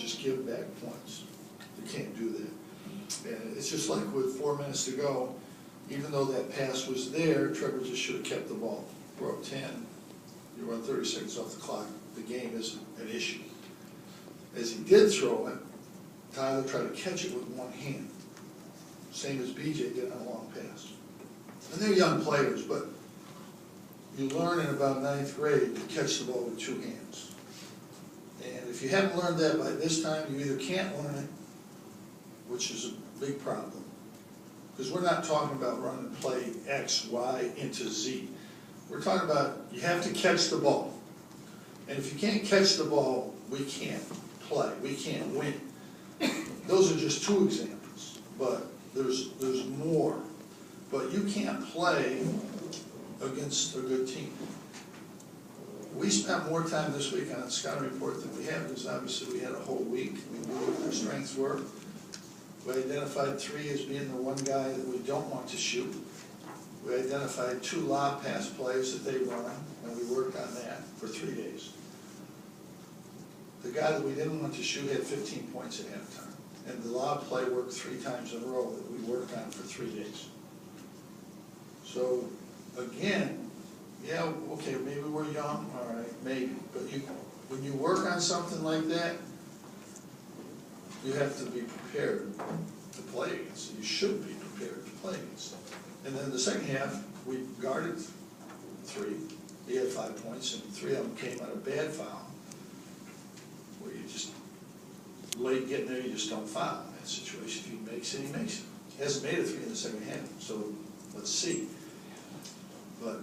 just give back points. You can't do that. And it's just like with 4 minutes to go, even though that pass was there, Trevor just should have kept the ball. We're up 10, you run 30 seconds off the clock, the game isn't an issue. As he did throw it, Tyler tried to catch it with one hand, same as BJ did on a long pass. And they're young players, but you learn in about 9th grade to catch the ball with 2 hands. And if you haven't learned that by this time, you either can't learn it, which is a big problem, because we're not talking about running play X, Y into Z. We're talking about you have to catch the ball. And if you can't catch the ball, we can't play, we can't win. Those are just 2 examples, but there's more. But you can't play against a good team. We spent more time this week on the scouting report than we have, because obviously we had a whole week. We knew what their strengths were. We identified 3 as being the one guy that we don't want to shoot. We identified 2 lob pass plays that they run, and we worked on that for 3 days. The guy that we didn't want to shoot had 15 points at halftime. And the lob play worked 3 times in a row that we worked on for 3 days. So, again, yeah, okay, maybe we're young, all right, maybe. But when you work on something like that, you have to be prepared to play against it. You should be prepared to play against it. And then the second half, we guarded 3. He had 5 points, and 3 of them came out of bad foul, where you just, late getting there, you just don't foul in that situation. If he makes it, he makes it. He hasn't made a 3 in the second half, so let's see. But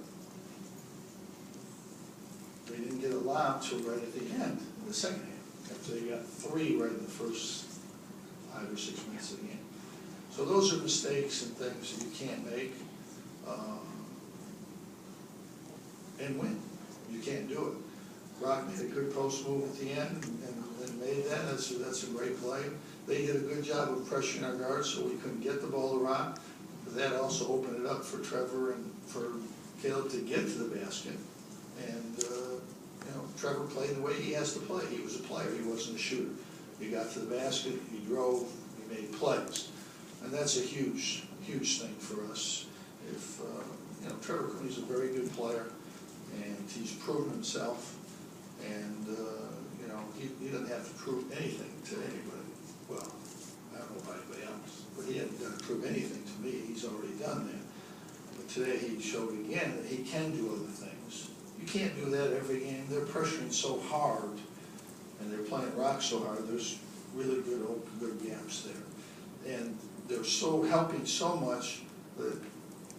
they didn't get a lob till right at the end, in the second half, after they got 3 right in the first 5 or 6 minutes of the game. So those are mistakes and things that you can't make and win. You can't do it. Brock made a good post move at the end and made that. That's a great play. They did a good job of pressuring our guards so we couldn't get the ball to Rock. But that also opened it up for Trevor and for Caleb to get to the basket. And you know, Trevor played the way he has to play. He was a player. He wasn't a shooter. He got to the basket. He drove. He made plays. And that's a huge, huge thing for us. If you know, Trevor Cooney's a very good player, and he's proven himself. And you know, he doesn't have to prove anything to anybody. Well, I don't know about anybody else, but he hasn't got to prove anything to me. He's already done that. But today he showed again that he can do other things. You can't do that every game. They're pressuring so hard, and they're playing Rock so hard. There's really good gaps there, and they're so helping so much that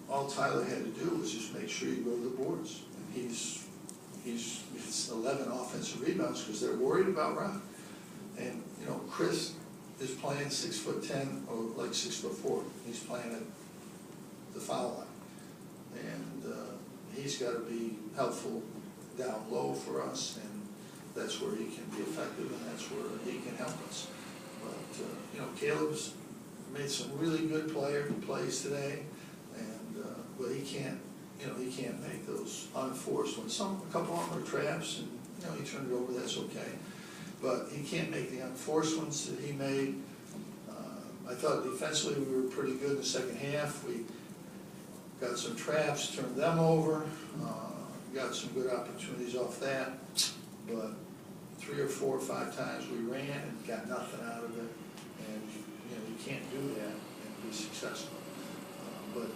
all Tyler had to do was just make sure you go to the boards. And it's 11 offensive rebounds because they're worried about Rock. And you know, Chris is playing 6'10" or like 6'4". He's playing at the foul line, and he's got to be helpful down low for us, and that's where he can be effective, and that's where he can help us. But you know, Caleb's made some really good plays today, and but he can't, you know, he can't make those unforced ones. A couple of them are traps, and you know, he turned it over. That's okay, but he can't make the unforced ones that he made. I thought defensively we were pretty good in the second half. We got some traps, turned them over, got some good opportunities off that, but 3 or 4 or 5 times we ran and got nothing out of it, and you know, you can't do that and be successful. But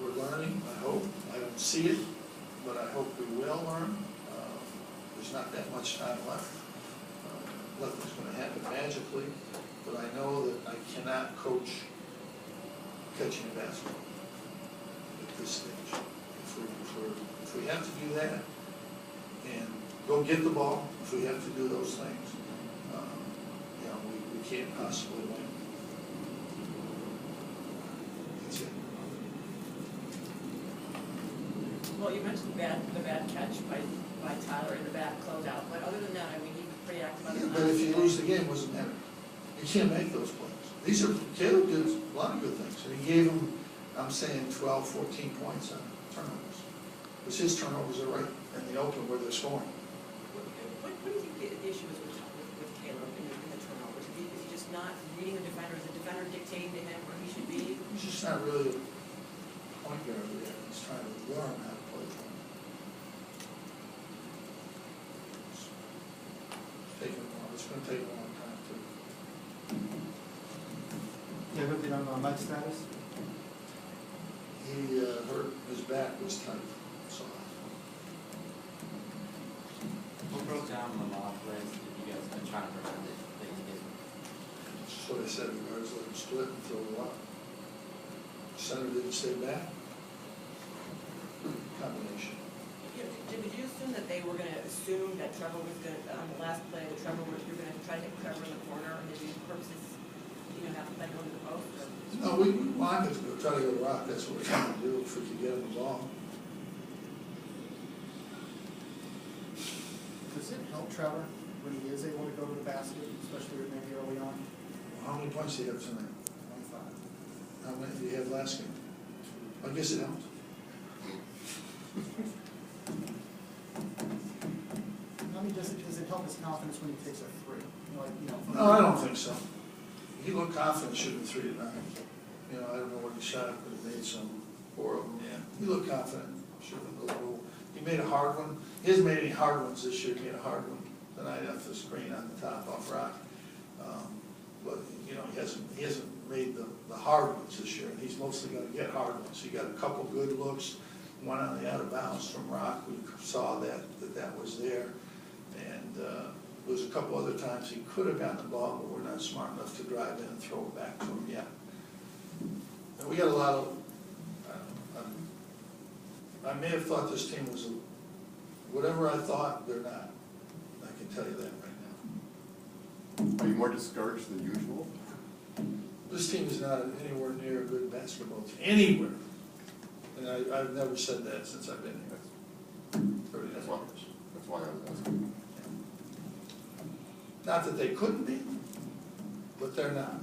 we're learning, I hope. I don't see it, but I hope we will learn. There's not that much time left. Nothing's going to happen magically, but I know that I cannot coach catching a basketball at this stage. If we have to do that and go get the ball, if we have to do those things, you know, we can't possibly win. That's it. Well, you mentioned the bad catch by Tyler in the bad closeout, but other than that, I mean, he was pretty active on the But if you lose the game, it doesn't matter. You can't make those plays. Caleb did a lot of good things, and he gave them, I'm saying, 12, 14 points on turnovers. Because his turnovers are right in the open where they're scoring. What do you think the issue is with Caleb in reading the defender, is the defender dictating to him where he should be? He's just not really a point guard yet, he's trying to learn how to play point. It's gonna take a long time too. You have anything on Mike's status? He hurt, his back was tight, so. What broke down in the mock race that you guys been trying to prevent it, that you didn't? That's what I said, the guards let him split and throw it up. Center didn't stay back. Combination. Would you assume that they were gonna assume that Trevor was gonna, on the last play, that Trevor was, you're gonna try to hit Trevor in the corner, and maybe purposes, you know, have to play one to the post? Or? No, we wanted to try to go to rock, that's what we're trying to do, if we could get him the ball. Does it help Trevor when he is able to go to the basket, especially maybe early on? How many points do you have tonight? 25. How many did you have last game? I guess it helps. I mean, does it help his confidence when he takes a three? No, I don't think so. He looked confident shooting 3 tonight. You know, I don't know what he shot, but he made some 4 of them. Yeah. He looked confident shooting a little. He made a hard one. He hasn't made any hard ones this year. He made a hard one tonight off the screen on the top off rock. But you know, he hasn't made the hard ones this year, and he's mostly going to get hard ones. He got a couple good looks, one on the out of bounds from rock. We saw that was there, and there was a couple other times he could have gotten the ball, but we're not smart enough to drive in and throw it back to him yet. And we got a lot of. I may have thought this team was whatever I thought. They're not. I can tell you that right now. Are you more discouraged than usual? This team is not anywhere near a good basketball team, anywhere. And I've never said that since I've been here. 39 That's years. why I was asking. Not that they couldn't be, but they're not.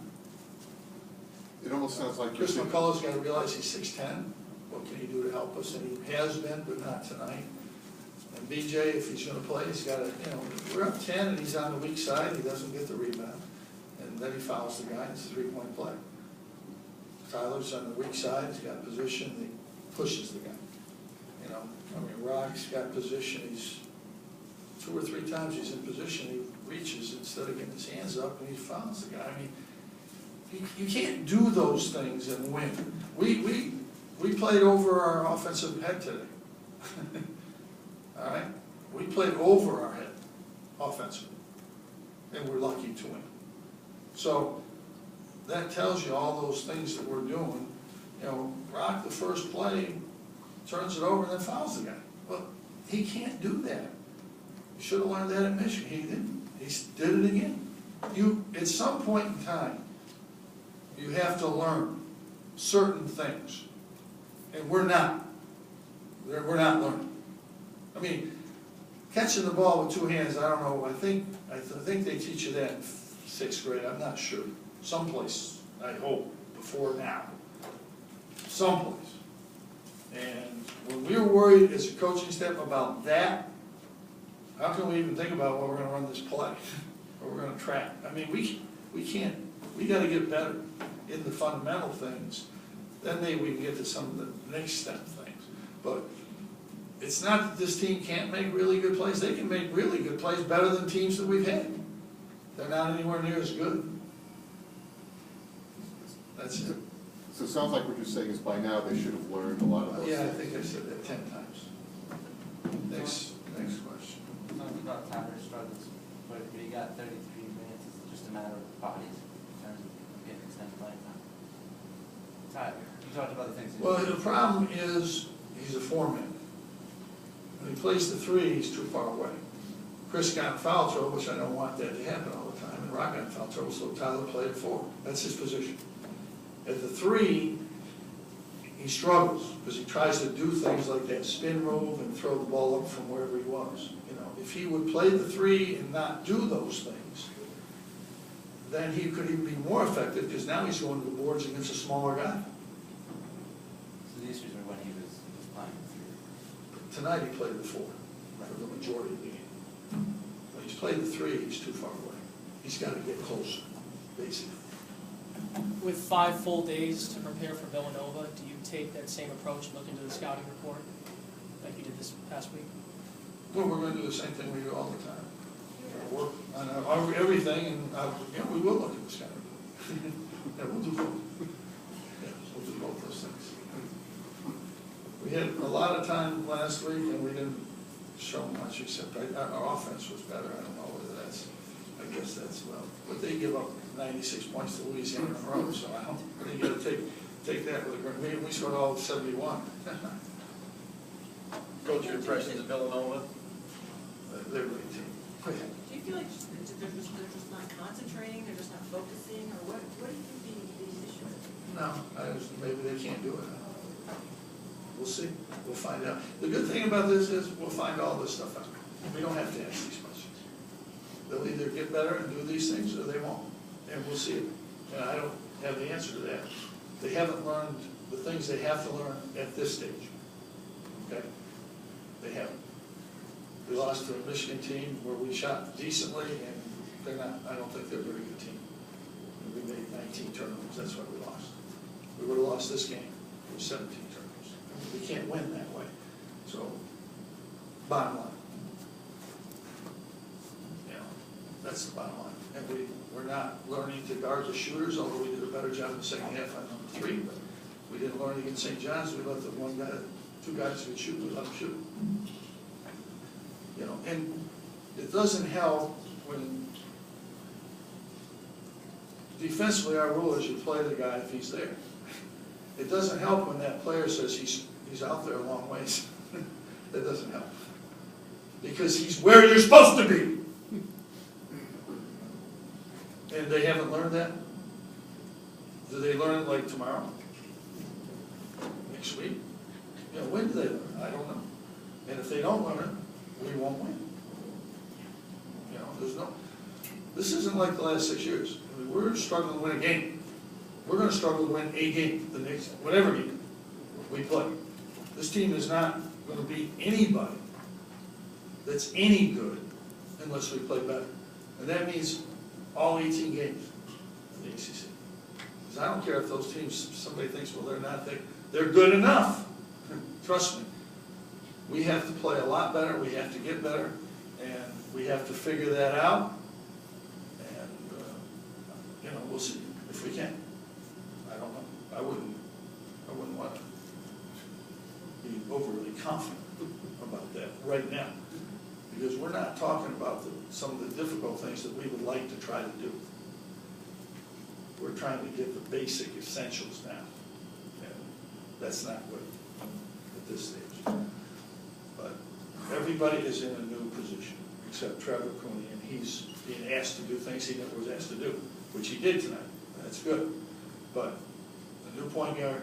It almost sounds like you're Chris thinking- McCullough's got to realize he's 6'10". What can he do to help us? And he has been, but not tonight. And BJ, if he's going to play, he's got to, you know, we're up 10 and he's on the weak side. He doesn't get the rebound. And then he fouls the guy. It's a 3-point play. Tyler's on the weak side. He's got position. He pushes the guy. You know, I mean, Rock's got position. He's 2 or 3 times he's in position. He reaches instead of getting his hands up and he fouls the guy. I mean, you can't do those things and win. We played over our offensive head today. All right? We played over our head offensively, and we're lucky to win. So that tells you all those things that we're doing. You know, Rock, the first play, turns it over and then fouls the guy. Well, he can't do that. He should have learned that at Michigan. He didn't. He did it again. At some point in time, you have to learn certain things. And we're not. We're not learning. I mean, catching the ball with 2 hands, I don't know, I think they teach you that in 6th grade, I'm not sure. Someplace, I hope, before now. Someplace. And when we were worried as a coaching staff about that, how can we even think about, well, we're gonna run this play, or we're gonna track? I mean, we can't, we gotta get better in the fundamental things, then maybe we can get to some of the next step things. But it's not that this team can't make really good plays. They can make really good plays better than teams that we've had. They're not anywhere near as good. That's it. So it sounds like what you're saying is by now they should have learned a lot of those Yeah, I things. think I said that 10 times. Next question. Talking about Tyler's struggles, but he got 33 minutes, it's just a matter of bodies in terms of getting extended playing time. Tyler, you talked about the things. Well, the problem is he's a 4-man. When he plays the 3, he's too far away. Chris got in foul trouble, which I don't want that to happen all the time, and Rock got in foul trouble, so Tyler played at 4. That's his position. At the 3, he struggles because he tries to do things like that spin move and throw the ball up from wherever he was. You know, if he would play the 3 and not do those things, then he could even be more effective because now he's going to the boards against a smaller guy. So the issues are when he was playing the 3. Tonight he played the 4 for the majority of the game. When he's played the 3, he's too far away. He's got to get closer, basically. With 5 full days to prepare for Villanova, do you take that same approach, look into the scouting report, like you did this past week? Well, we're gonna do the same thing we do all the time. Work on everything, and, we will look at the scouting. Yeah, we'll do both. Yeah, we'll do both those things. We had a lot of time last week, and we didn't show much, except our offense was better. I don't know whether that's, I guess that's, well, but they give up 96 points to Louisiana in a row, so I think you gotta take that with a grain. We scored all 71. Coach, your impressions of Villanova? They're a great team. Do you feel like they're just not concentrating, they're just not focusing, or what do you think the issue is? No, maybe they can't do it. We'll see. We'll find out. The good thing about this is we'll find all this stuff out. We don't have to ask these questions. They'll either get better and do these things, or they won't. And we'll see it. And I don't have the answer to that. They haven't learned the things they have to learn at this stage. Okay? They haven't. We lost to a Michigan team where we shot decently, and they're not, I don't think they're a very good team. We made 19 turnovers, that's why we lost. We would have lost this game with 17 turnovers. We can't win that way. So, bottom line. You know, that's the bottom line. And we're not learning to guard the shooters, although we did a better job in the second half on number 3, but we didn't learn against St. John's. We let the two guys who could shoot, we let them shoot. You know, and it doesn't help when defensively our rule is you play the guy if he's there. It doesn't help when that player says he's out there a long ways. That doesn't help. Because he's where you're supposed to be. And they haven't learned that? Do they learn it like tomorrow? Next week? You know, when do they learn? I don't know. And if they don't learn it, we won't win. You know, this isn't like the last 6 years. I mean, we're struggling to win a game. We're going to struggle to win a game, the next, whatever game we play. This team is not going to beat anybody that's any good unless we play better. And that means all 18 games in the ACC. Because I don't care if those teams, somebody thinks, well, they're good enough. Trust me. We have to play a lot better, we have to get better, and we have to figure that out. And, you know, we'll see if we can. I don't know. I wouldn't want to be overly confident about that right now. Because we're not talking about some of the difficult things that we would like to try to do. We're trying to get the basic essentials now. And that's not good at this stage. But everybody is in a new position, except Trevor Cooney, and he's being asked to do things he never was asked to do, which he did tonight. That's good. But the new point guard,